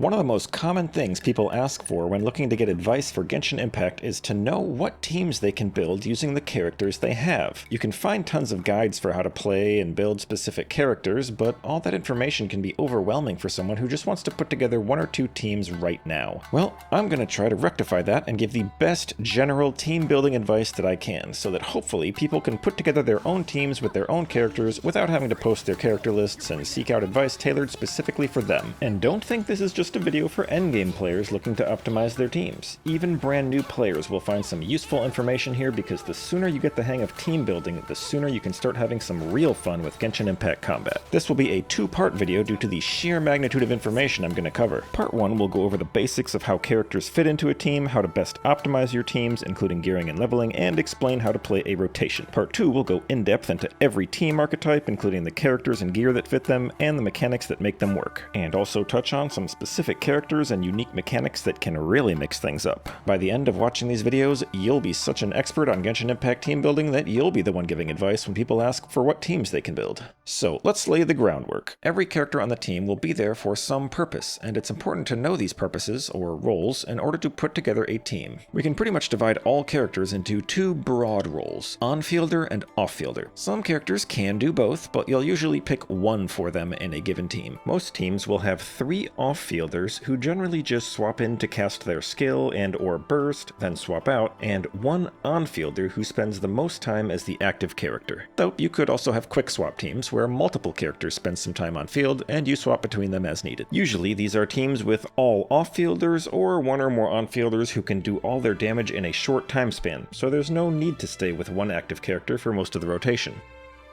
One of the most common things people ask for when looking to get advice for Genshin Impact is to know what teams they can build using the characters they have. You can find tons of guides for how to play and build specific characters, but all that information can be overwhelming for someone who just wants to put together one or two teams right now. Well, I'm going to try to rectify that and give the best general team building advice that I can, so that hopefully people can put together their own teams with their own characters without having to post their character lists and seek out advice tailored specifically for them. And don't think this is just a video for endgame players looking to optimize their teams. Even brand new players will find some useful information here, because the sooner you get the hang of team building, the sooner you can start having some real fun with Genshin Impact combat. This will be a two-part video due to the sheer magnitude of information I'm going to cover. Part 1 will go over the basics of how characters fit into a team, how to best optimize your teams, including gearing and leveling, and explain how to play a rotation. Part 2 will go in-depth into every team archetype, including the characters and gear that fit them, and the mechanics that make them work, and also touch on some specific characters and unique mechanics that can really mix things up. By the end of watching these videos, you'll be such an expert on Genshin Impact team building that you'll be the one giving advice when people ask for what teams they can build. So let's lay the groundwork. Every character on the team will be there for some purpose, and it's important to know these purposes, or roles, in order to put together a team. We can pretty much divide all characters into two broad roles, on-fielder and off-fielder. Some characters can do both, but you'll usually pick one for them in a given team. Most teams will have 3 off-fielders who generally just swap in to cast their skill and or burst, then swap out, and one on-fielder who spends the most time as the active character. Though you could also have quick swap teams where multiple characters spend some time on field and you swap between them as needed. Usually these are teams with all off-fielders or one or more on-fielders who can do all their damage in a short time span, so there's no need to stay with one active character for most of the rotation.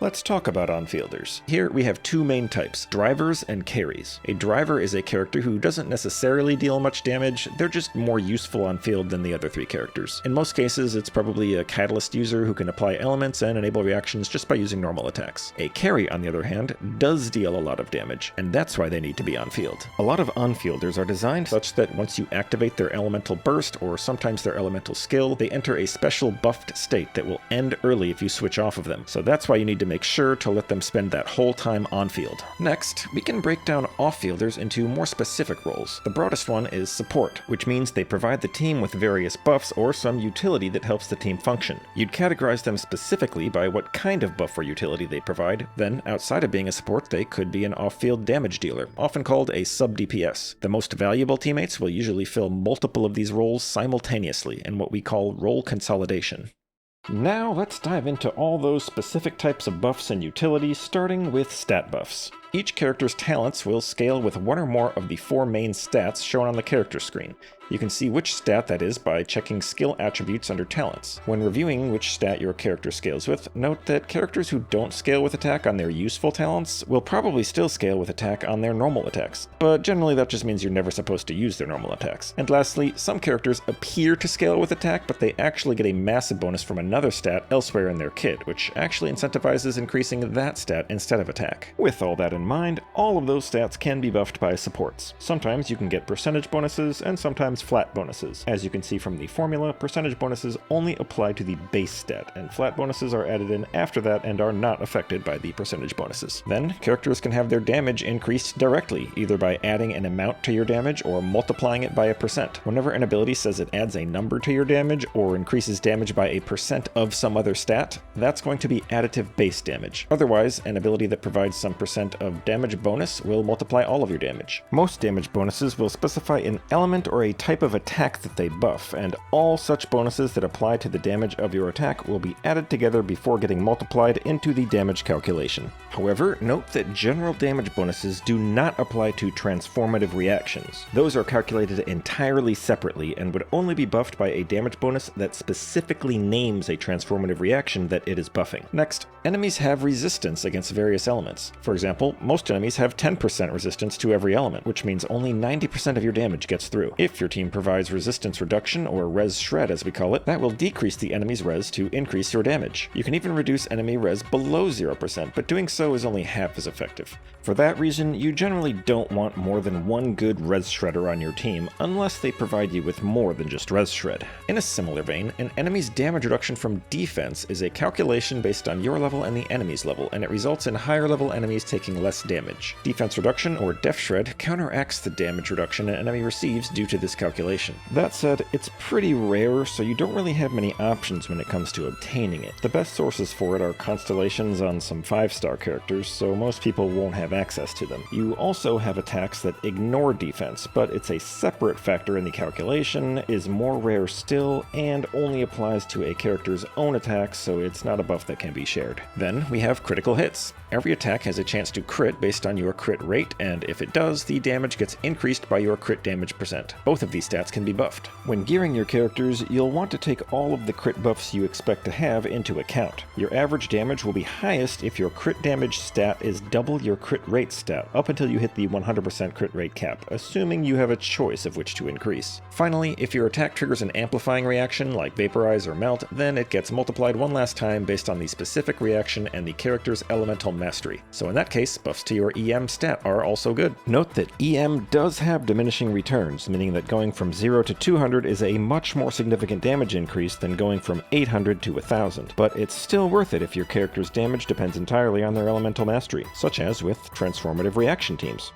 Let's talk about on-fielders. Here we have 2 main types, drivers and carries. A driver is a character who doesn't necessarily deal much damage, they're just more useful on field than the other 3 characters. In most cases, it's probably a catalyst user who can apply elements and enable reactions just by using normal attacks. A carry, on the other hand, does deal a lot of damage, and that's why they need to be on field. A lot of on-fielders are designed such that once you activate their elemental burst, or sometimes their elemental skill, they enter a special buffed state that will end early if you switch off of them. So that's why you need to make sure to let them spend that whole time on field. Next, we can break down off-fielders into more specific roles. The broadest one is support, which means they provide the team with various buffs or some utility that helps the team function. You'd categorize them specifically by what kind of buff or utility they provide. Then, outside of being a support, they could be an off-field damage dealer, often called a sub-DPS. The most valuable teammates will usually fill multiple of these roles simultaneously in what we call role consolidation. Now let's dive into all those specific types of buffs and utilities, starting with stat buffs. Each character's talents will scale with one or more of the 4 main stats shown on the character screen. You can see which stat that is by checking skill attributes under talents. When reviewing which stat your character scales with, note that characters who don't scale with attack on their useful talents will probably still scale with attack on their normal attacks, but generally that just means you're never supposed to use their normal attacks. And lastly, some characters appear to scale with attack, but they actually get a massive bonus from another stat elsewhere in their kit, which actually incentivizes increasing that stat instead of attack. With all that in mind, all of those stats can be buffed by supports. Sometimes you can get percentage bonuses, and sometimes flat bonuses. As you can see from the formula, percentage bonuses only apply to the base stat, and flat bonuses are added in after that and are not affected by the percentage bonuses. Then, characters can have their damage increased directly, either by adding an amount to your damage or multiplying it by a percent. Whenever an ability says it adds a number to your damage or increases damage by a percent of some other stat, that's going to be additive base damage. Otherwise, an ability that provides some percent of damage bonus will multiply all of your damage. Most damage bonuses will specify an element or a type of attack that they buff, and all such bonuses that apply to the damage of your attack will be added together before getting multiplied into the damage calculation. However, note that general damage bonuses do not apply to transformative reactions. Those are calculated entirely separately and would only be buffed by a damage bonus that specifically names a transformative reaction that it is buffing. Next, enemies have resistance against various elements. For example, most enemies have 10% resistance to every element, which means only 90% of your damage gets through. If your team team provides resistance reduction, or res shred as we call it, that will decrease the enemy's res to increase your damage. You can even reduce enemy res below 0%, but doing so is only half as effective. For that reason, you generally don't want more than one good res shredder on your team, unless they provide you with more than just res shred. In a similar vein, an enemy's damage reduction from defense is a calculation based on your level and the enemy's level, and it results in higher level enemies taking less damage. Defense reduction, or def shred, counteracts the damage reduction an enemy receives due to this calculation. That said, it's pretty rare, so you don't really have many options when it comes to obtaining it. The best sources for it are constellations on some 5-star characters, so most people won't have access to them. You also have attacks that ignore defense, but it's a separate factor in the calculation, is more rare still, and only applies to a character's own attacks, so it's not a buff that can be shared. Then we have critical hits. Every attack has a chance to crit based on your crit rate, and if it does, the damage gets increased by your crit damage percent. Both of these stats can be buffed. When gearing your characters, you'll want to take all of the crit buffs you expect to have into account. Your average damage will be highest if your crit damage stat is double your crit rate stat, up until you hit the 100% crit rate cap, assuming you have a choice of which to increase. Finally, if your attack triggers an amplifying reaction like Vaporize or Melt, then it gets multiplied one last time based on the specific reaction and the character's elemental mastery. So in that case, buffs to your EM stat are also good. Note that EM does have diminishing returns, meaning that going from 0 to 200 is a much more significant damage increase than going from 800 to 1000, but it's still worth it if your character's damage depends entirely on their elemental mastery, such as with transformative reaction teams.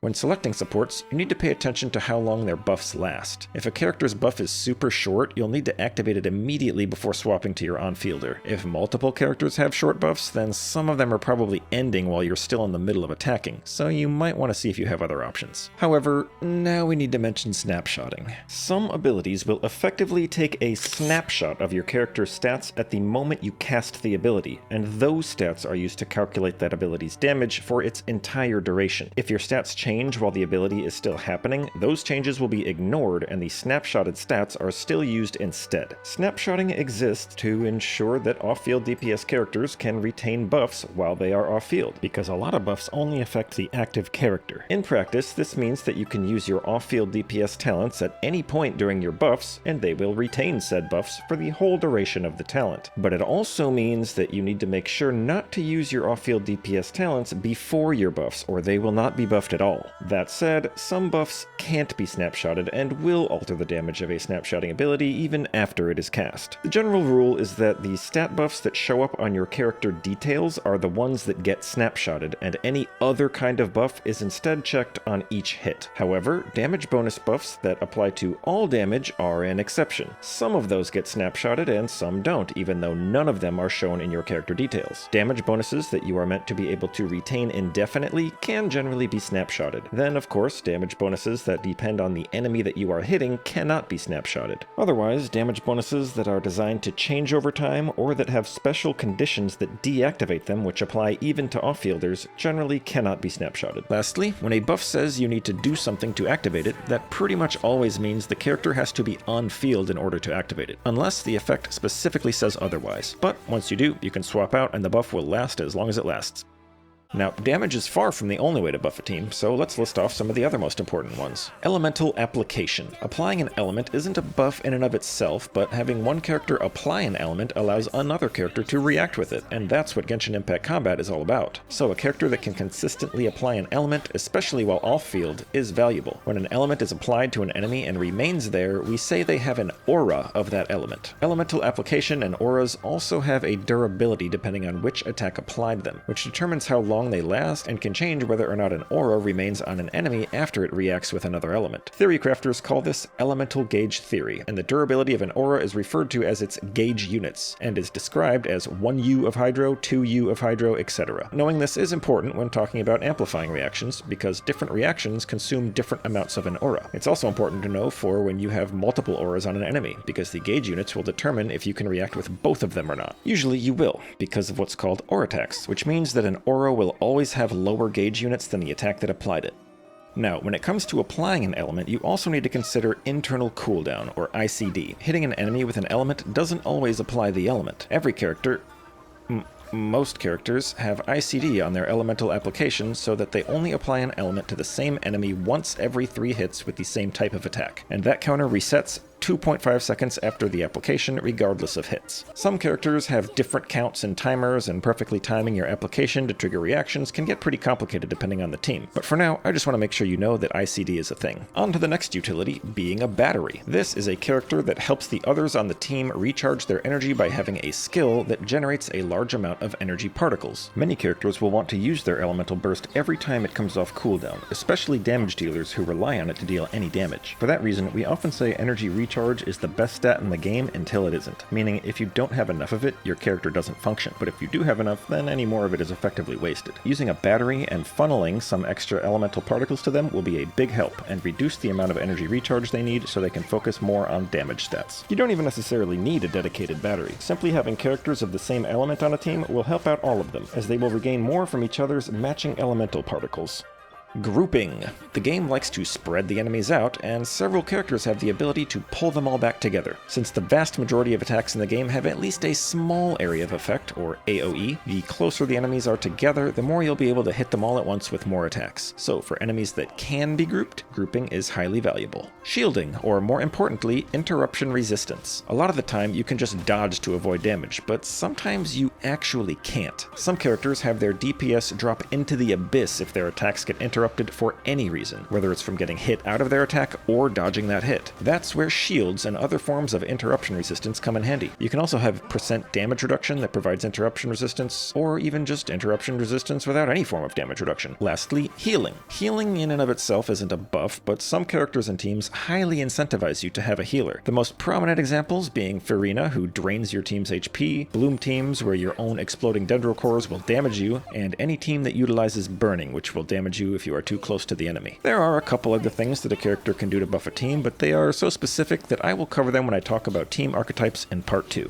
When selecting supports, you need to pay attention to how long their buffs last. If a character's buff is super short, you'll need to activate it immediately before swapping to your on-fielder. If multiple characters have short buffs, then some of them are probably ending while you're still in the middle of attacking, so you might want to see if you have other options. However, now we need to mention snapshotting. Some abilities will effectively take a snapshot of your character's stats at the moment you cast the ability, and those stats are used to calculate that ability's damage for its entire duration. If your stats change while the ability is still happening, those changes will be ignored and the snapshotted stats are still used instead. Snapshotting exists to ensure that off-field DPS characters can retain buffs while they are off-field, because a lot of buffs only affect the active character. In practice, this means that you can use your off-field DPS talents at any point during your buffs, and they will retain said buffs for the whole duration of the talent. But it also means that you need to make sure not to use your off-field DPS talents before your buffs, or they will not be buffed at all. That said, some buffs can't be snapshotted and will alter the damage of a snapshotting ability even after it is cast. The general rule is that the stat buffs that show up on your character details are the ones that get snapshotted, and any other kind of buff is instead checked on each hit. However, damage bonus buffs that apply to all damage are an exception. Some of those get snapshotted and some don't, even though none of them are shown in your character details. Damage bonuses that you are meant to be able to retain indefinitely can generally be snapshotted. Then, of course, damage bonuses that depend on the enemy that you are hitting cannot be snapshotted. Otherwise, damage bonuses that are designed to change over time or that have special conditions that deactivate them, which apply even to off-fielders, generally cannot be snapshotted. Lastly, when a buff says you need to do something to activate it, that pretty much always means the character has to be on-field in order to activate it, unless the effect specifically says otherwise. But once you do, you can swap out and the buff will last as long as it lasts. Now, damage is far from the only way to buff a team, so let's list off some of the other most important ones. Elemental application. Applying an element isn't a buff in and of itself, but having one character apply an element allows another character to react with it, and that's what Genshin Impact combat is all about. So a character that can consistently apply an element, especially while off-field, is valuable. When an element is applied to an enemy and remains there, we say they have an aura of that element. Elemental application and auras also have a durability depending on which attack applied them, which determines how long they last and can change whether or not an aura remains on an enemy after it reacts with another element. Theory crafters call this elemental gauge theory, and the durability of an aura is referred to as its gauge units, and is described as 1U of Hydro, 2U of Hydro, etc. Knowing this is important when talking about amplifying reactions, because different reactions consume different amounts of an aura. It's also important to know for when you have multiple auras on an enemy, because the gauge units will determine if you can react with both of them or not. Usually you will, because of what's called aura tax, which means that an aura will always have lower gauge units than the attack that applied it. Now, when it comes to applying an element, you also need to consider internal cooldown, or ICD. Hitting an enemy with an element doesn't always apply the element. Every character... most characters have ICD on their elemental application so that they only apply an element to the same enemy once every 3 hits with the same type of attack, and that counter resets 2.5 seconds after the application, regardless of hits. Some characters have different counts and timers, and perfectly timing your application to trigger reactions can get pretty complicated depending on the team. But for now, I just want to make sure you know that ICD is a thing. On to the next utility, being a battery. This is a character that helps the others on the team recharge their energy by having a skill that generates a large amount of energy particles. Many characters will want to use their elemental burst every time it comes off cooldown, especially damage dealers who rely on it to deal any damage. For that reason, we often say energy recharge is the best stat in the game until it isn't, meaning if you don't have enough of it, your character doesn't function, but if you do have enough, then any more of it is effectively wasted. Using a battery and funneling some extra elemental particles to them will be a big help, and reduce the amount of energy recharge they need so they can focus more on damage stats. You don't even necessarily need a dedicated battery. Simply having characters of the same element on a team will help out all of them, as they will regain more from each other's matching elemental particles. Grouping. The game likes to spread the enemies out, and several characters have the ability to pull them all back together. Since the vast majority of attacks in the game have at least a small area of effect, or AoE, the closer the enemies are together, the more you'll be able to hit them all at once with more attacks. So for enemies that can be grouped, grouping is highly valuable. Shielding, or more importantly, interruption resistance. A lot of the time you can just dodge to avoid damage, but sometimes you actually can't. Some characters have their DPS drop into the abyss if their attacks get interrupted for any reason, whether it's from getting hit out of their attack or dodging that hit. That's where shields and other forms of interruption resistance come in handy. You can also have % damage reduction that provides interruption resistance, or even just interruption resistance without any form of damage reduction. Lastly, healing. Healing in and of itself isn't a buff, but some characters and teams highly incentivize you to have a healer. The most prominent examples being Farina, who drains your team's HP, Bloom teams where your own exploding dendro cores will damage you, and any team that utilizes burning, which will damage you if you are too close to the enemy. There are a couple other things that a character can do to buff a team, but they are so specific that I will cover them when I talk about team archetypes in part 2.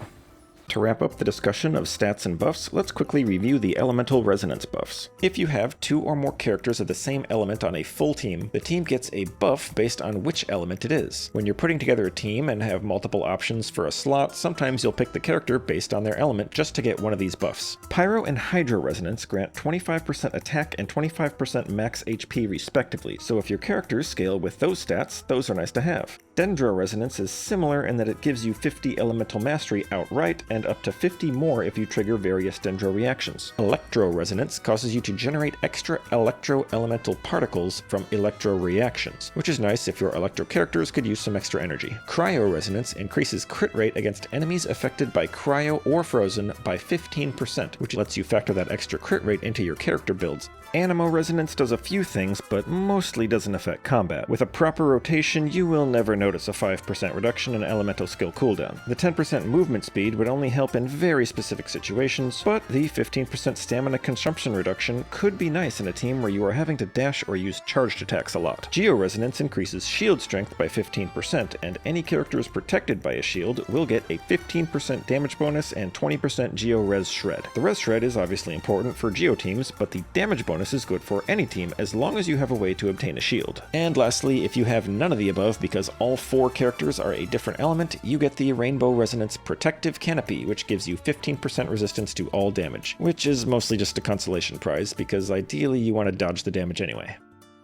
To wrap up the discussion of stats and buffs, let's quickly review the elemental resonance buffs. If you have 2 or more characters of the same element on a full team, the team gets a buff based on which element it is. When you're putting together a team and have multiple options for a slot, sometimes you'll pick the character based on their element just to get one of these buffs. Pyro and Hydro Resonance grant 25% attack and 25% max HP respectively, so if your characters scale with those stats, those are nice to have. Dendro Resonance is similar in that it gives you 50 elemental mastery outright and up to 50 more if you trigger various Dendro reactions. Electro Resonance causes you to generate extra electro-elemental particles from electro reactions, which is nice if your electro characters could use some extra energy. Cryo Resonance increases crit rate against enemies affected by cryo or frozen by 15%, which lets you factor that extra crit rate into your character builds. Animo Resonance does a few things, but mostly doesn't affect combat. With a proper rotation, you will never notice a 5% reduction in elemental skill cooldown. The 10% movement speed would only help in very specific situations, but the 15% stamina consumption reduction could be nice in a team where you are having to dash or use charged attacks a lot. Geo Resonance increases shield strength by 15%, and any characters protected by a shield will get a 15% damage bonus and 20% Geo Res Shred. The Res Shred is obviously important for Geo teams, but the damage bonus is good for any team as long as you have a way to obtain a shield. And lastly, if you have none of the above because all 4 characters are a different element, you get the Rainbow Resonance Protective Canopy, which gives you 15% resistance to all damage, which is mostly just a consolation prize because ideally you want to dodge the damage anyway.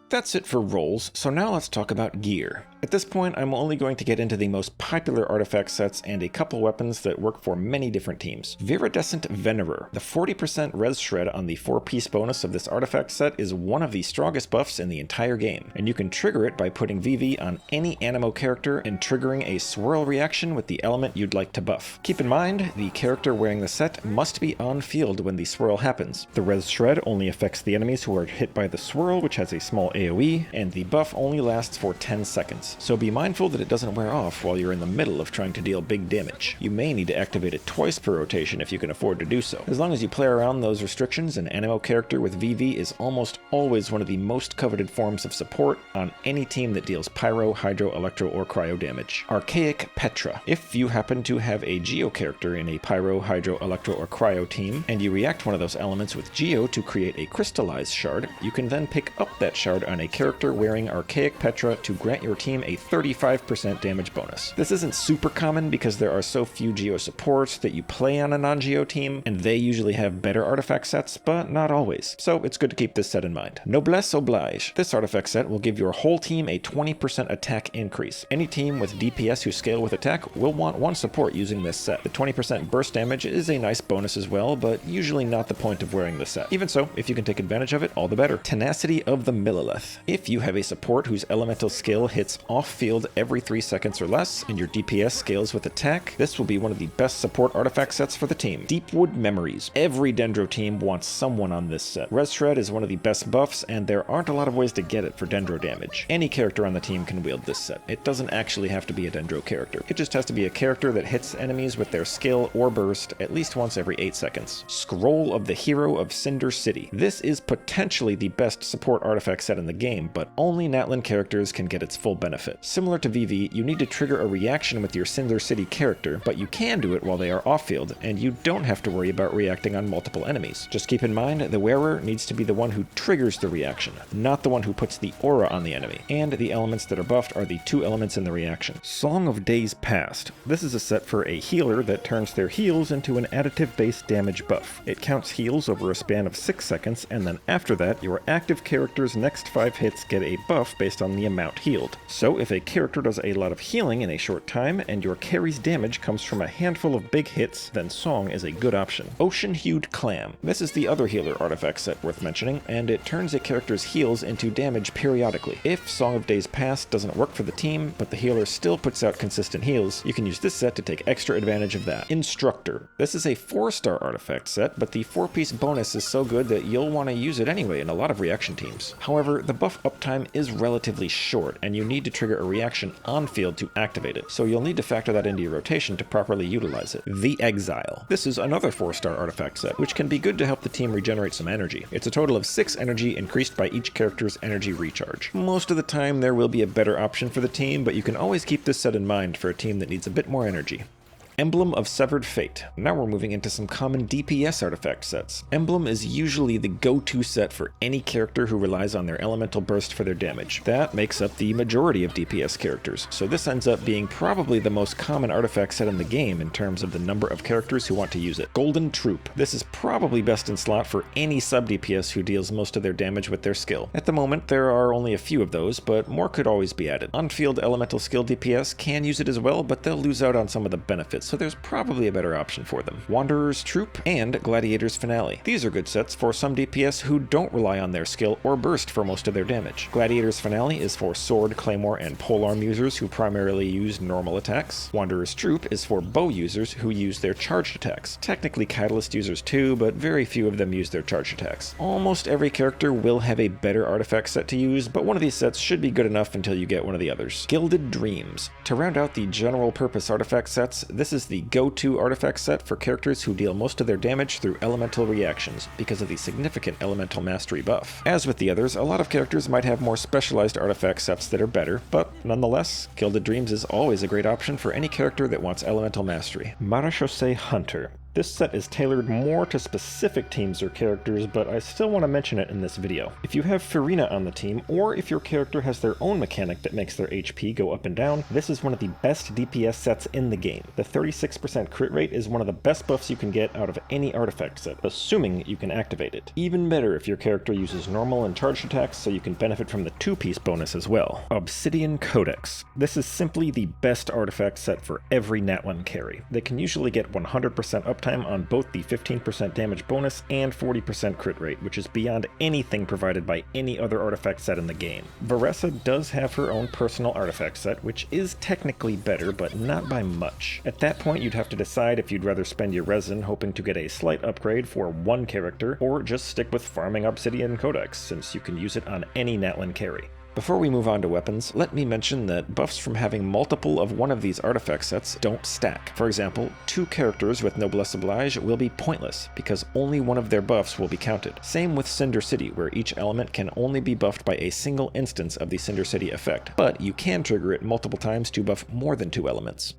That's it for roles, so now let's talk about gear. At this point, I'm only going to get into the most popular artifact sets and a couple weapons that work for many different teams. Viridescent Venerer. The 40% res shred on the 4-piece bonus of this artifact set is one of the strongest buffs in the entire game, and you can trigger it by putting VV on any Animo character and triggering a swirl reaction with the element you'd like to buff. Keep in mind, the character wearing the set must be on field when the swirl happens. The res shred only affects the enemies who are hit by the swirl, which has a small AoE, and the buff only lasts for 10 seconds. So be mindful that it doesn't wear off while you're in the middle of trying to deal big damage. You may need to activate it twice per rotation if you can afford to do so. As long as you play around those restrictions, an Animo character with VV is almost always one of the most coveted forms of support on any team that deals Pyro, Hydro, Electro, or Cryo damage. Archaic Petra. If you happen to have a Geo character in a Pyro, Hydro, Electro, or Cryo team, and you react one of those elements with Geo to create a crystallized shard, you can then pick up that shard on a character wearing Archaic Petra to grant your team team a 35% damage bonus. This isn't super common because there are so few Geo supports that you play on a non-Geo team, and they usually have better artifact sets, but not always. So it's good to keep this set in mind. Noblesse oblige. This artifact set will give your whole team a 20% attack increase. Any team with DPS who scale with attack will want one support using this set. The 20% burst damage is a nice bonus as well, but usually not the point of wearing the set. Even so, if you can take advantage of it, all the better. Tenacity of the Millilith. If you have a support whose elemental skill hits off-field every 3 seconds or less, and your DPS scales with attack, this will be one of the best support artifact sets for the team. Deepwood Memories. Every Dendro team wants someone on this set. Res Shred is one of the best buffs, and there aren't a lot of ways to get it for Dendro damage. Any character on the team can wield this set. It doesn't actually have to be a Dendro character. It just has to be a character that hits enemies with their skill or burst at least once every 8 seconds. Scroll of the Hero of Cinder City. This is potentially the best support artifact set in the game, but only Natlan characters can get its full benefit. Similar to VV, you need to trigger a reaction with your Cinder City character, but you can do it while they are off-field, and you don't have to worry about reacting on multiple enemies. Just keep in mind, the wearer needs to be the one who triggers the reaction, not the one who puts the aura on the enemy, and the elements that are buffed are the 2 elements in the reaction. Song of Days Past. This is a set for a healer that turns their heals into an additive-based damage buff. It counts heals over a span of 6 seconds, and then after that, your active character's next 5 hits get a buff based on the amount healed. So if a character does a lot of healing in a short time, and your carry's damage comes from a handful of big hits, then Song is a good option. Ocean-Hued Clam. This is the other healer artifact set worth mentioning, and it turns a character's heals into damage periodically. If Song of Days Past doesn't work for the team, but the healer still puts out consistent heals, you can use this set to take extra advantage of that. Instructor. This is a 4-star artifact set, but the 4-piece bonus is so good that you'll want to use it anyway in a lot of reaction teams. However, the buff uptime is relatively short, and you need to trigger a reaction on field to activate it, so you'll need to factor that into your rotation to properly utilize it. The Exile. This is another 4-star artifact set, which can be good to help the team regenerate some energy. It's a total of 6 energy increased by each character's energy recharge. Most of the time there will be a better option for the team, but you can always keep this set in mind for a team that needs a bit more energy. Emblem of Severed Fate. Now we're moving into some common DPS artifact sets. Emblem is usually the go-to set for any character who relies on their elemental burst for their damage. That makes up the majority of DPS characters, so this ends up being probably the most common artifact set in the game in terms of the number of characters who want to use it. Golden Troop. This is probably best in slot for any sub-DPS who deals most of their damage with their skill. At the moment, there are only a few of those, but more could always be added. On-field elemental skill DPS can use it as well, but they'll lose out on some of the benefits, so there's probably a better option for them. Wanderer's Troop and Gladiator's Finale. These are good sets for some DPS who don't rely on their skill or burst for most of their damage. Gladiator's Finale is for sword, claymore, and polearm users who primarily use normal attacks. Wanderer's Troop is for bow users who use their charged attacks. Technically Catalyst users too, but very few of them use their charged attacks. Almost every character will have a better artifact set to use, but one of these sets should be good enough until you get one of the others. Gilded Dreams. To round out the general purpose artifact sets, this is the go-to artifact set for characters who deal most of their damage through elemental reactions, because of the significant elemental mastery buff. As with the others, a lot of characters might have more specialized artifact sets that are better, but nonetheless, Gilded Dreams is always a great option for any character that wants elemental mastery. Marechaussee Hunter. This set is tailored more to specific teams or characters, but I still want to mention it in this video. If you have Farina on the team, or if your character has their own mechanic that makes their HP go up and down, this is one of the best DPS sets in the game. The 36% crit rate is one of the best buffs you can get out of any artifact set, assuming you can activate it. Even better if your character uses normal and charged attacks, so you can benefit from the 2-piece bonus as well. Obsidian Codex. This is simply the best artifact set for every Natlan carry. They can usually get 100% uptime on both the 15% damage bonus and 40% crit rate, which is beyond anything provided by any other artifact set in the game. Varessa does have her own personal artifact set, which is technically better, but not by much. At that point, you'd have to decide if you'd rather spend your resin hoping to get a slight upgrade for one character, or just stick with farming Obsidian Codex, since you can use it on any Natlan carry. Before we move on to weapons, let me mention that buffs from having multiple of one of these artifact sets don't stack. For example, 2 characters with Noblesse Oblige will be pointless, because only one of their buffs will be counted. Same with Cinder City, where each element can only be buffed by a single instance of the Cinder City effect, but you can trigger it multiple times to buff more than 2 elements.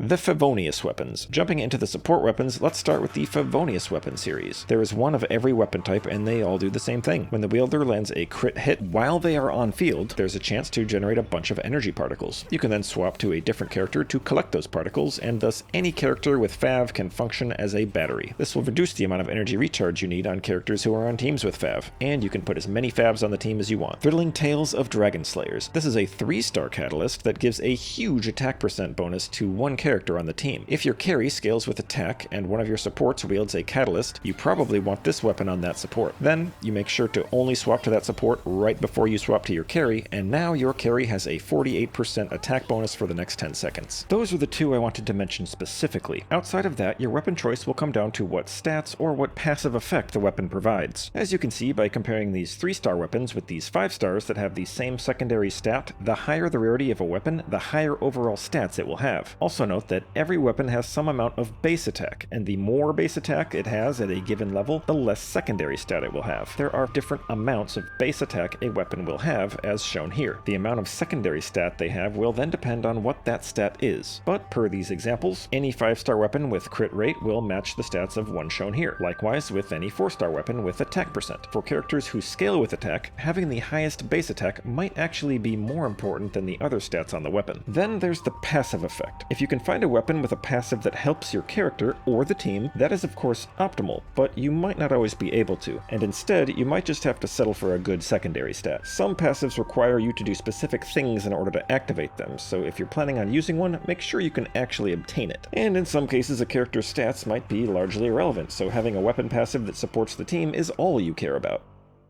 The Favonius weapons. Jumping into the support weapons, let's start with the Favonius weapon series. There is one of every weapon type and they all do the same thing. When the wielder lands a crit hit while they are on field, there's a chance to generate a bunch of energy particles. You can then swap to a different character to collect those particles, and thus any character with Fav can function as a battery. This will reduce the amount of energy recharge you need on characters who are on teams with Fav, and you can put as many Favs on the team as you want. Thrilling Tales of Dragon Slayers. This is a 3-star catalyst that gives a huge attack percent bonus to one character on the team. If your carry scales with attack and one of your supports wields a catalyst, you probably want this weapon on that support. Then, you make sure to only swap to that support right before you swap to your carry, and now your carry has a 48% attack bonus for the next 10 seconds. Those are the two I wanted to mention specifically. Outside of that, your weapon choice will come down to what stats or what passive effect the weapon provides. As you can see by comparing these 3-star weapons with these 5 stars that have the same secondary stat, the higher the rarity of a weapon, the higher overall stats it will have. Also note that every weapon has some amount of base attack, and the more base attack it has at a given level, the less secondary stat it will have. There are different amounts of base attack a weapon will have, as shown here. The amount of secondary stat they have will then depend on what that stat is. But per these examples, any 5-star weapon with crit rate will match the stats of one shown here. Likewise with any 4-star weapon with attack percent. For characters who scale with attack, having the highest base attack might actually be more important than the other stats on the weapon. Then there's the passive effect. If you can find a weapon with a passive that helps your character or the team, that is of course optimal, but you might not always be able to, and instead you might just have to settle for a good secondary stat. Some passives require you to do specific things in order to activate them, so if you're planning on using one, make sure you can actually obtain it. And in some cases a character's stats might be largely irrelevant, so having a weapon passive that supports the team is all you care about.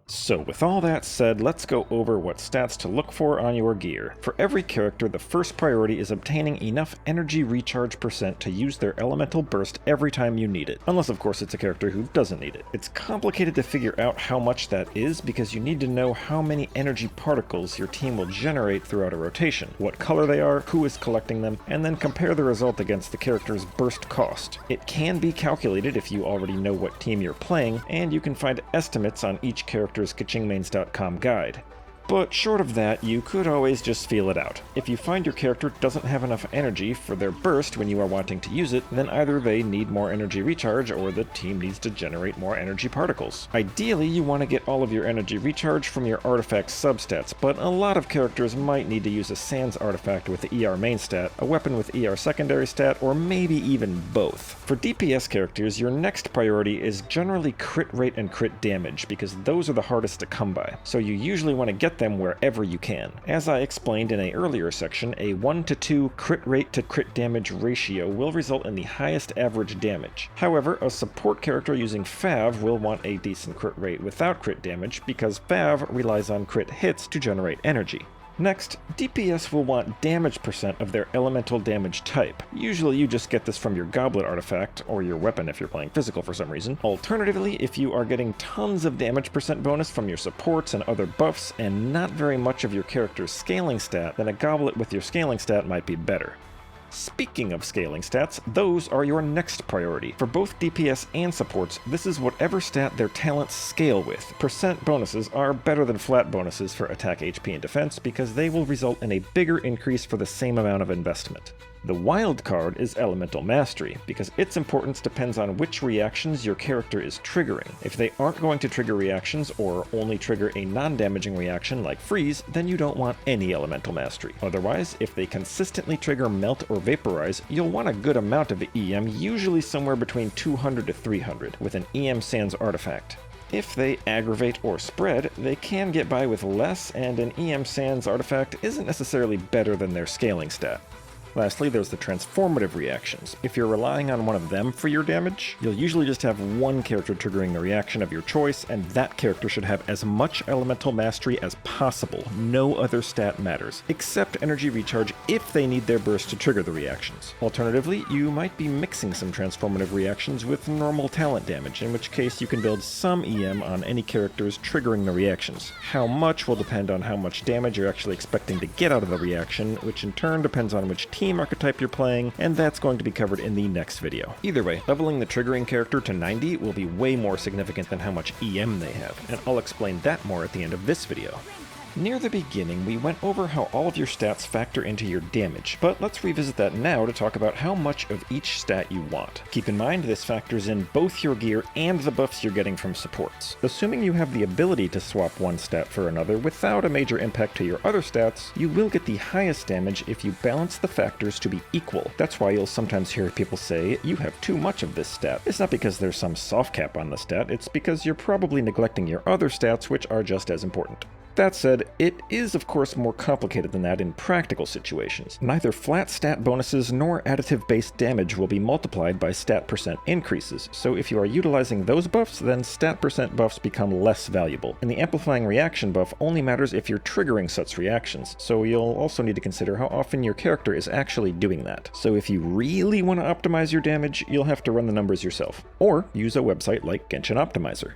So with all that said, let's go over what stats to look for on your gear. For every character, the first priority is obtaining enough energy recharge percent to use their elemental burst every time you need it. Unless of course it's a character who doesn't need it. It's complicated to figure out how much that is because you need to know how many energy particles your team will generate throughout a rotation, what color they are, who is collecting them, and then compare the result against the character's burst cost. It can be calculated if you already know what team you're playing, and you can find estimates on each character's kachingmains.com guide. But short of that, you could always just feel it out. If you find your character doesn't have enough energy for their burst when you are wanting to use it, then either they need more energy recharge or the team needs to generate more energy particles. Ideally, you want to get all of your energy recharge from your artifact substats, but a lot of characters might need to use a Sans artifact with the ER main stat, a weapon with ER secondary stat, or maybe even both. For DPS characters, your next priority is generally crit rate and crit damage, because those are the hardest to come by, so you usually want to get them wherever you can. As I explained in an earlier section, a 1-to-2 crit rate to crit damage ratio will result in the highest average damage. However, a support character using Fav will want a decent crit rate without crit damage because Fav relies on crit hits to generate energy. Next, DPS will want damage percent of their elemental damage type. Usually you just get this from your goblet artifact, or your weapon if you're playing physical for some reason. Alternatively, if you are getting tons of damage percent bonus from your supports and other buffs, and not very much of your character's scaling stat, then a goblet with your scaling stat might be better. Speaking of scaling stats, those are your next priority. For both DPS and supports, this is whatever stat their talents scale with. Percent bonuses are better than flat bonuses for attack, HP, and defense because they will result in a bigger increase for the same amount of investment. The wild card is Elemental Mastery, because its importance depends on which reactions your character is triggering. If they aren't going to trigger reactions, or only trigger a non-damaging reaction like Freeze, then you don't want any Elemental Mastery. Otherwise, if they consistently trigger Melt or Vaporize, you'll want a good amount of EM, usually somewhere between 200 to 300, with an EM Sans artifact. If they aggravate or spread, they can get by with less, and an EM Sans artifact isn't necessarily better than their scaling stat. Lastly, there's the transformative reactions. If you're relying on one of them for your damage, you'll usually just have one character triggering the reaction of your choice, and that character should have as much elemental mastery as possible. No other stat matters, except energy recharge if they need their burst to trigger the reactions. Alternatively, you might be mixing some transformative reactions with normal talent damage, in which case you can build some EM on any characters triggering the reactions. How much will depend on how much damage you're actually expecting to get out of the reaction, which in turn depends on which team archetype you're playing, and that's going to be covered in the next video. Either way, leveling the triggering character to 90 will be way more significant than how much EM they have, and I'll explain that more at the end of this video. Near the beginning, we went over how all of your stats factor into your damage, but let's revisit that now to talk about how much of each stat you want. Keep in mind this factors in both your gear and the buffs you're getting from supports. Assuming you have the ability to swap one stat for another without a major impact to your other stats, you will get the highest damage if you balance the factors to be equal. That's why you'll sometimes hear people say, you have too much of this stat. It's not because there's some soft cap on the stat, it's because you're probably neglecting your other stats which are just as important. That said, it is of course more complicated than that in practical situations. Neither flat stat bonuses nor additive-based damage will be multiplied by stat percent increases, so if you are utilizing those buffs, then stat percent buffs become less valuable. And the amplifying reaction buff only matters if you're triggering such reactions, so you'll also need to consider how often your character is actually doing that. So if you really want to optimize your damage, you'll have to run the numbers yourself, or use a website like Genshin Optimizer.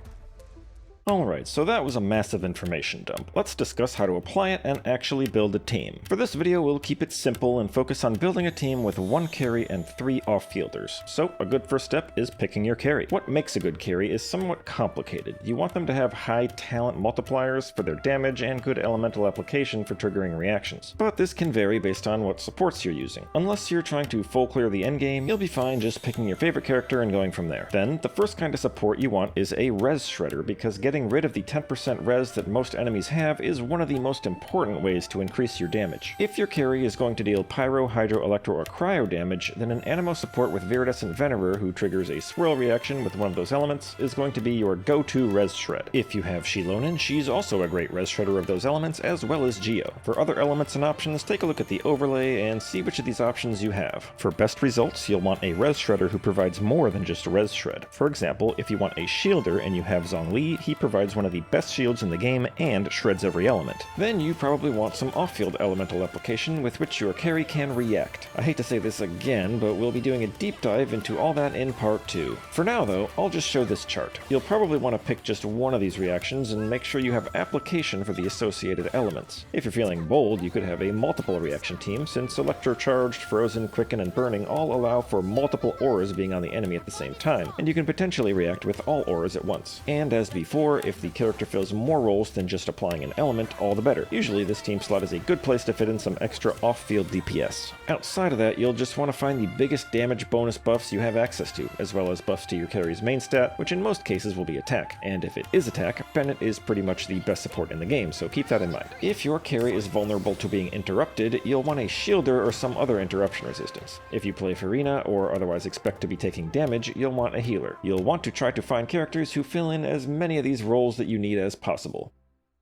Alright, so that was a massive information dump. Let's discuss how to apply it and actually build a team. For this video, we'll keep it simple and focus on building a team with 1 carry and 3 off-fielders. So, a good first step is picking your carry. What makes a good carry is somewhat complicated. You want them to have high talent multipliers for their damage and good elemental application for triggering reactions. But this can vary based on what supports you're using. Unless you're trying to full clear the endgame, you'll be fine just picking your favorite character and going from there. Then, the first kind of support you want is a res shredder, because getting rid of the 10% res that most enemies have is one of the most important ways to increase your damage. If your carry is going to deal pyro, hydro, electro, or cryo damage, then an animo support with Viridescent Venerer who triggers a swirl reaction with one of those elements is going to be your go-to res shred. If you have Shilonin, she's also a great res shredder of those elements, as well as Geo. For other elements and options, take a look at the overlay and see which of these options you have. For best results, you'll want a res shredder who provides more than just res shred. For example, if you want a shielder and you have Zhongli, he provides one of the best shields in the game and shreds every element. Then you probably want some off-field elemental application with which your carry can react. I hate to say this again, but we'll be doing a deep dive into all that in part 2. For now though, I'll just show this chart. You'll probably want to pick just one of these reactions and make sure you have application for the associated elements. If you're feeling bold, you could have a multiple reaction team, since electrocharged, frozen, quicken, and burning all allow for multiple auras being on the enemy at the same time, and you can potentially react with all auras at once. And as before, if the character fills more roles than just applying an element, all the better. Usually this team slot is a good place to fit in some extra off-field DPS. Outside of that, you'll just want to find the biggest damage bonus buffs you have access to, as well as buffs to your carry's main stat, which in most cases will be attack. And if it is attack, Bennett is pretty much the best support in the game, so keep that in mind. If your carry is vulnerable to being interrupted, you'll want a shielder or some other interruption resistance. If you play Farina or otherwise expect to be taking damage, you'll want a healer. You'll want to try to find characters who fill in as many of these roles that you need as possible.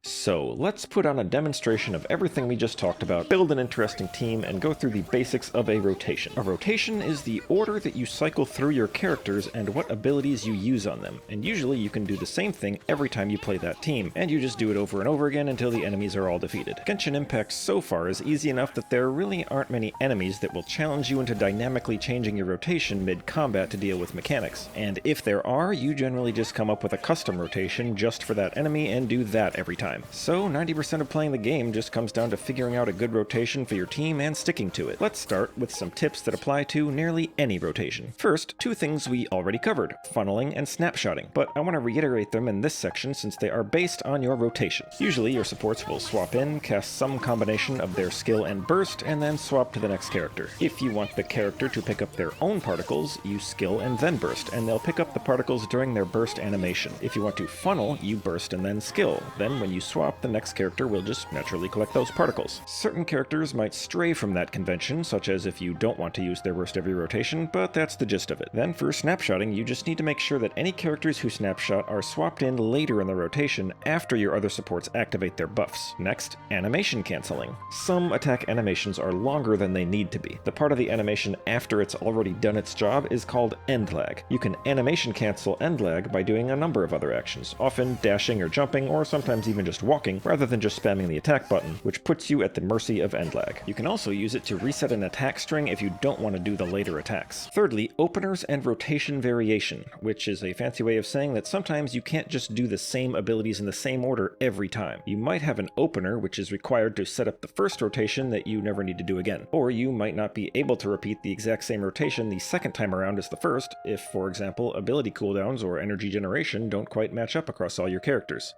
So, let's put on a demonstration of everything we just talked about, build an interesting team, and go through the basics of a rotation. A rotation is the order that you cycle through your characters and what abilities you use on them, and usually you can do the same thing every time you play that team, and you just do it over and over again until the enemies are all defeated. Genshin Impact so far is easy enough that there really aren't many enemies that will challenge you into dynamically changing your rotation mid-combat to deal with mechanics, and if there are, you generally just come up with a custom rotation just for that enemy and do that every time. So 90% of playing the game just comes down to figuring out a good rotation for your team and sticking to it. Let's start with some tips that apply to nearly any rotation. First, 2 things we already covered, funneling and snapshotting, but I want to reiterate them in this section since they are based on your rotations. Usually your supports will swap in, cast some combination of their skill and burst, and then swap to the next character. If you want the character to pick up their own particles, you skill and then burst, and they'll pick up the particles during their burst animation. If you want to funnel, you burst and then skill. Then when you swap, the next character will just naturally collect those particles. Certain characters might stray from that convention, such as if you don't want to use their burst every rotation, but that's the gist of it. Then for snapshotting, you just need to make sure that any characters who snapshot are swapped in later in the rotation after your other supports activate their buffs. Next, animation canceling. Some attack animations are longer than they need to be. The part of the animation after it's already done its job is called end lag. You can animation cancel end lag by doing a number of other actions, often dashing or jumping, or sometimes even just walking, rather than just spamming the attack button, which puts you at the mercy of end lag. You can also use it to reset an attack string if you don't want to do the later attacks. Thirdly, openers and rotation variation, which is a fancy way of saying that sometimes you can't just do the same abilities in the same order every time. You might have an opener which is required to set up the first rotation that you never need to do again, or you might not be able to repeat the exact same rotation the second time around as the first if, for example, ability cooldowns or energy generation don't quite match up across all your characters.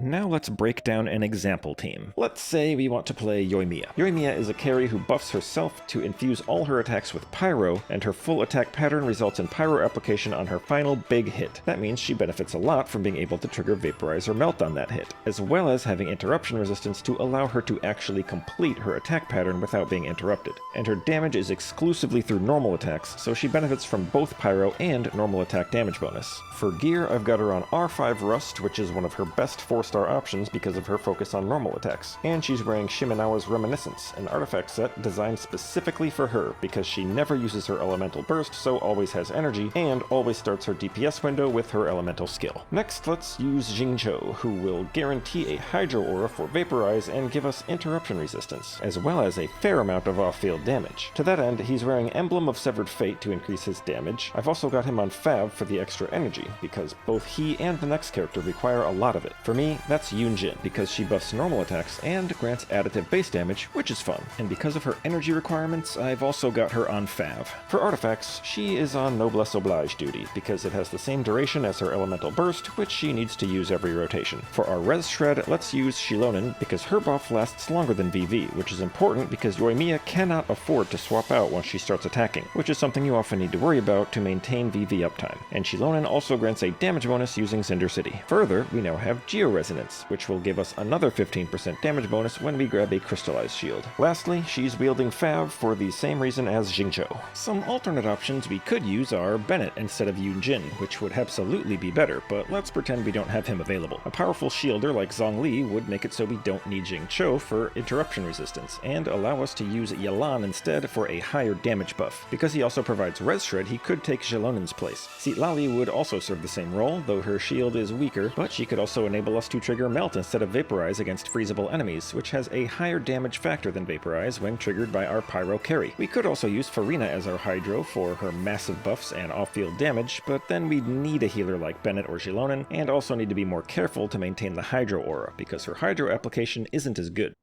Now let's break down an example team. Let's say we want to play Yoimiya. Yoimiya is a carry who buffs herself to infuse all her attacks with Pyro, and her full attack pattern results in Pyro application on her final big hit. That means she benefits a lot from being able to trigger Vaporize or Melt on that hit, as well as having interruption resistance to allow her to actually complete her attack pattern without being interrupted. And her damage is exclusively through normal attacks, so she benefits from both Pyro and normal attack damage bonus. For gear, I've got her on R5 Rust, which is one of her best 4-star options because of her focus on normal attacks. And she's wearing Shimenawa's Reminiscence, an artifact set designed specifically for her because she never uses her elemental burst, so always has energy, and always starts her DPS window with her elemental skill. Next, let's use Xingqiu, who will guarantee a Hydro Aura for Vaporize and give us interruption resistance, as well as a fair amount of off-field damage. To that end, he's wearing Emblem of Severed Fate to increase his damage. I've also got him on Fav for the extra energy, because both he and the next character require a lot of it. For me, that's Yunjin, because she buffs normal attacks and grants additive base damage, which is fun. And because of her energy requirements, I've also got her on Fav. For artifacts, she is on Noblesse Oblige duty, because it has the same duration as her elemental burst, which she needs to use every rotation. For our Res Shred, let's use Shilonen, because her buff lasts longer than VV, which is important because Yoimiya cannot afford to swap out once she starts attacking, which is something you often need to worry about to maintain VV uptime. And Shilonen also grants a damage bonus using Cinder City. Further, we now have Geo-Resonance, which will give us another 15% damage bonus when we grab a Crystallized Shield. Lastly, she's wielding Fav for the same reason as Xingqiu. Some alternate options we could use are Bennett instead of Yunjin, which would absolutely be better, but let's pretend we don't have him available. A powerful shielder like Zhongli would make it so we don't need Xingqiu for interruption resistance, and allow us to use Yelan instead for a higher damage buff. Because he also provides Res Shred, he could take Zhelonen's place. Citlali would also serve the same role, though her shield is weaker, but she could also enable us to trigger Melt instead of Vaporize against freezable enemies, which has a higher damage factor than Vaporize when triggered by our Pyro carry. We could also use Farina as our Hydro for her massive buffs and off-field damage, but then we'd need a healer like Bennett or Zhelonen, and also need to be more careful to maintain the Hydro Aura, because her Hydro application isn't as good.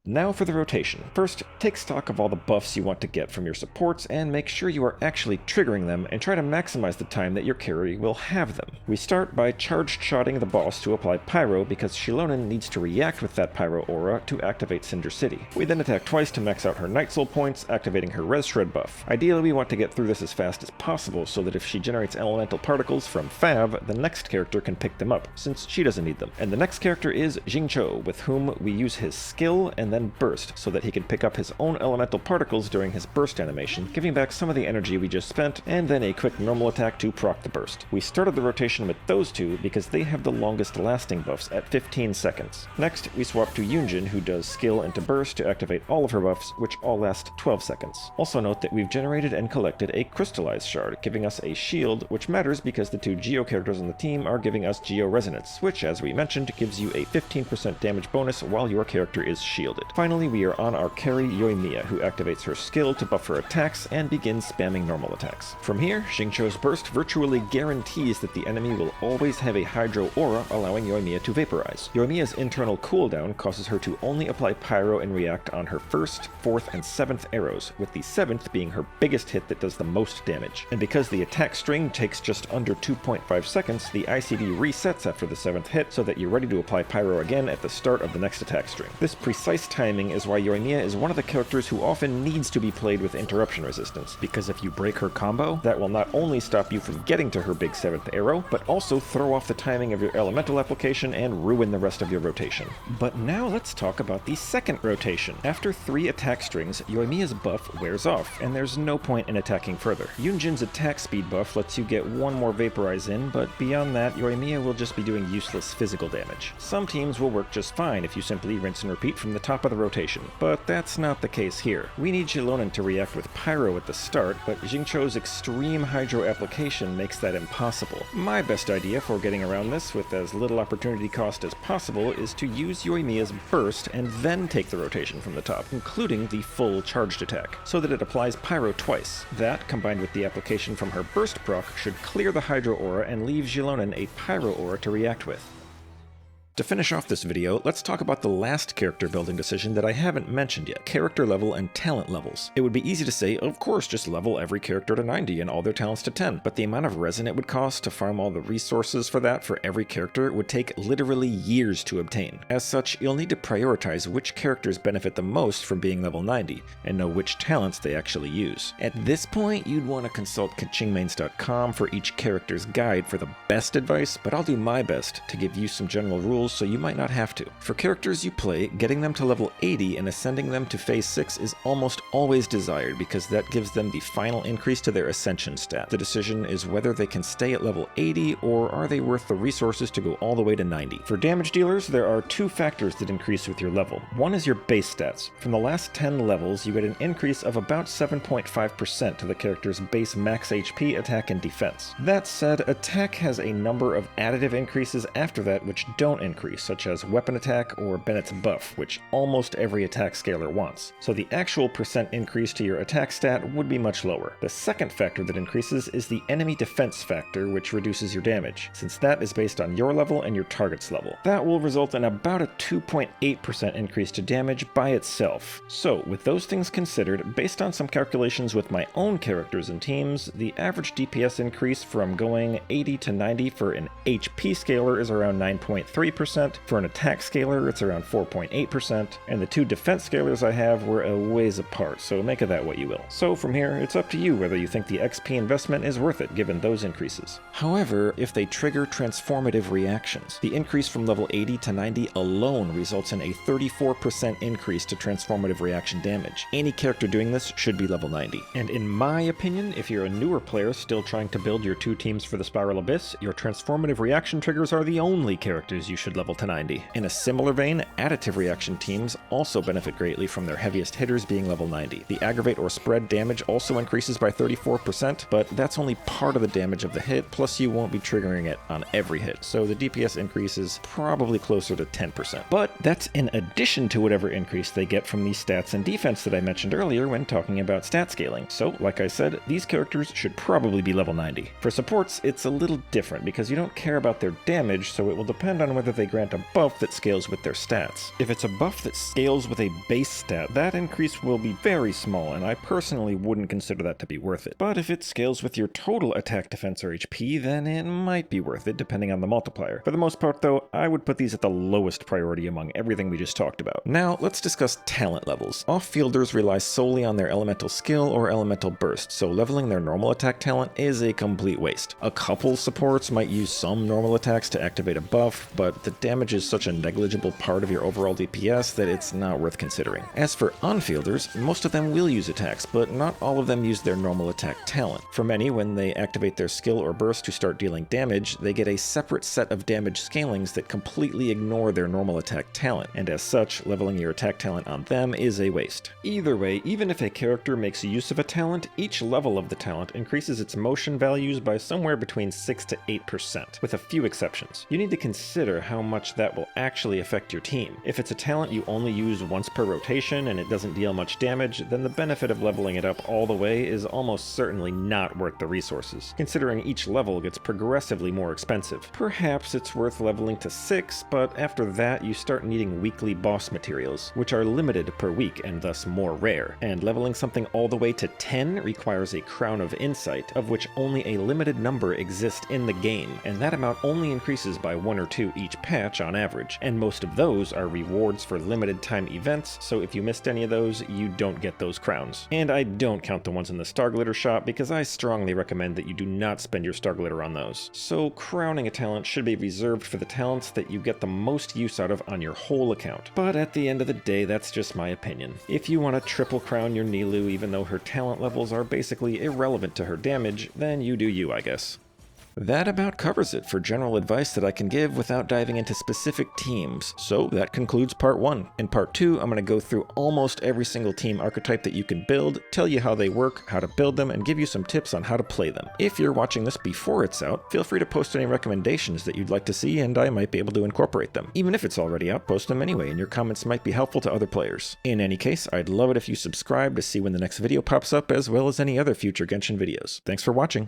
Now for the rotation. First, take stock of all the buffs you want to get from your supports and make sure you are actually triggering them and try to maximize the time that your carry will have them. We start by charge-shotting the boss to apply Pyro because Shilonen needs to react with that Pyro aura to activate Cinder City. We then attack twice to max out her Night Soul points, activating her Res Shred buff. Ideally, we want to get through this as fast as possible so that if she generates elemental particles from Fav, the next character can pick them up, since she doesn't need them. And the next character is Xingqiu, with whom we use his skill and then burst, so that he can pick up his own elemental particles during his burst animation, giving back some of the energy we just spent, and then a quick normal attack to proc the burst. We started the rotation with those two because they have the longest lasting buffs at 15 seconds. Next, we swap to Yunjin, who does skill into burst to activate all of her buffs, which all last 12 seconds. Also note that we've generated and collected a crystallized shard, giving us a shield, which matters because the two Geo characters on the team are giving us Geo Resonance, which, as we mentioned, gives you a 15% damage bonus while your character is shielded. Finally, we are on our carry Yoimiya, who activates her skill to buff her attacks and begins spamming normal attacks. From here, Xingqiu's burst virtually guarantees that the enemy will always have a Hydro Aura, allowing Yoimiya to vaporize. Yoimiya's internal cooldown causes her to only apply Pyro and react on her 1st, 4th, and 7th arrows, with the 7th being her biggest hit that does the most damage. And because the attack string takes just under 2.5 seconds, the ICD resets after the 7th hit so that you're ready to apply Pyro again at the start of the next attack string. This precise timing is why Yoimiya is one of the characters who often needs to be played with interruption resistance, because if you break her combo, that will not only stop you from getting to her big 7th arrow, but also throw off the timing of your elemental application and ruin the rest of your rotation. But now let's talk about the second rotation. After 3 attack strings, Yoimiya's buff wears off, and there's no point in attacking further. Yunjin's attack speed buff lets you get one more Vaporize in, but beyond that, Yoimiya will just be doing useless physical damage. Some teams will work just fine if you simply rinse and repeat from the top of the rotation, but that's not the case here. We need Zhelonen to react with Pyro at the start, but Xingqiu's extreme Hydro application makes that impossible. My best idea for getting around this with as little opportunity cost as possible is to use Yoimiya's burst and then take the rotation from the top, including the full charged attack, so that it applies Pyro twice. That, combined with the application from her burst proc, should clear the Hydro aura and leave Zhelonen a Pyro aura to react with. To finish off this video, let's talk about the last character building decision that I haven't mentioned yet, character level and talent levels. It would be easy to say, of course, just level every character to 90 and all their talents to 10, but the amount of resin it would cost to farm all the resources for that for every character would take literally years to obtain. As such, you'll need to prioritize which characters benefit the most from being level 90, and know which talents they actually use. At this point, you'd want to consult kachingmains.com for each character's guide for the best advice, but I'll do my best to give you some general rules so you might not have to. For characters you play, getting them to level 80 and ascending them to phase 6 is almost always desired because that gives them the final increase to their ascension stat. The decision is whether they can stay at level 80 or are they worth the resources to go all the way to 90. For damage dealers, there are two factors that increase with your level. One is your base stats. From the last 10 levels, you get an increase of about 7.5% to the character's base max HP, attack, and defense. That said, attack has a number of additive increases after that which don't increase, such as weapon attack or Bennett's buff, which almost every attack scaler wants. So the actual percent increase to your attack stat would be much lower. The second factor that increases is the enemy defense factor, which reduces your damage, since that is based on your level and your target's level. That will result in about a 2.8% increase to damage by itself. So, with those things considered, based on some calculations with my own characters and teams, the average DPS increase from going 80 to 90 for an HP scaler is around 9.3%, for an attack scaler it's around 4.8%, and the two defense scalers I have were a ways apart, so make of that what you will. So from here, it's up to you whether you think the XP investment is worth it given those increases. However, if they trigger transformative reactions, the increase from level 80 to 90 alone results in a 34% increase to transformative reaction damage. Any character doing this should be level 90. And in my opinion, if you're a newer player still trying to build your two teams for the Spiral Abyss, your transformative reaction triggers are the only characters you should level to 90. In a similar vein, additive reaction teams also benefit greatly from their heaviest hitters being level 90. The aggravate or spread damage also increases by 34%, but that's only part of the damage of the hit, plus you won't be triggering it on every hit, so the DPS increase is probably closer to 10%. But that's in addition to whatever increase they get from the stats and defense that I mentioned earlier when talking about stat scaling. So, like I said, these characters should probably be level 90. For supports, it's a little different because you don't care about their damage, so it will depend on whether they grant a buff that scales with their stats. If it's a buff that scales with a base stat, that increase will be very small, and I personally wouldn't consider that to be worth it. But if it scales with your total attack, defense, or HP, then it might be worth it, depending on the multiplier. For the most part, though, I would put these at the lowest priority among everything we just talked about. Now, let's discuss talent levels. Off-fielders rely solely on their elemental skill or elemental burst, so leveling their normal attack talent is a complete waste. A couple supports might use some normal attacks to activate a buff, but the damage is such a negligible part of your overall DPS that it's not worth considering. As for on-fielders, most of them will use attacks, but not all of them use their normal attack talent. For many, when they activate their skill or burst to start dealing damage, they get a separate set of damage scalings that completely ignore their normal attack talent, and as such, leveling your attack talent on them is a waste. Either way, even if a character makes use of a talent, each level of the talent increases its motion values by somewhere between 6 to 8%, with a few exceptions. You need to consider how much that will actually affect your team. If it's a talent you only use once per rotation and it doesn't deal much damage, then the benefit of leveling it up all the way is almost certainly not worth the resources, considering each level gets progressively more expensive. Perhaps it's worth leveling to 6, but after that you start needing weekly boss materials, which are limited per week and thus more rare, and leveling something all the way to 10 requires a Crown of Insight, of which only a limited number exist in the game, and that amount only increases by 1 or 2 each patch on average, and most of those are rewards for limited time events, so if you missed any of those, you don't get those crowns. And I don't count the ones in the Star Glitter shop because I strongly recommend that you do not spend your Star Glitter on those. So crowning a talent should be reserved for the talents that you get the most use out of on your whole account. But at the end of the day, that's just my opinion. If you want to triple crown your Nilou even though her talent levels are basically irrelevant to her damage, then you do you, I guess. That about covers it for general advice that I can give without diving into specific teams, so that concludes part 1. In part 2, I'm going to go through almost every single team archetype that you can build, tell you how they work, how to build them, and give you some tips on how to play them. If you're watching this before it's out, feel free to post any recommendations that you'd like to see and I might be able to incorporate them. Even if it's already out, post them anyway, and your comments might be helpful to other players. In any case, I'd love it if you subscribe to see when the next video pops up, as well as any other future Genshin videos. Thanks for watching!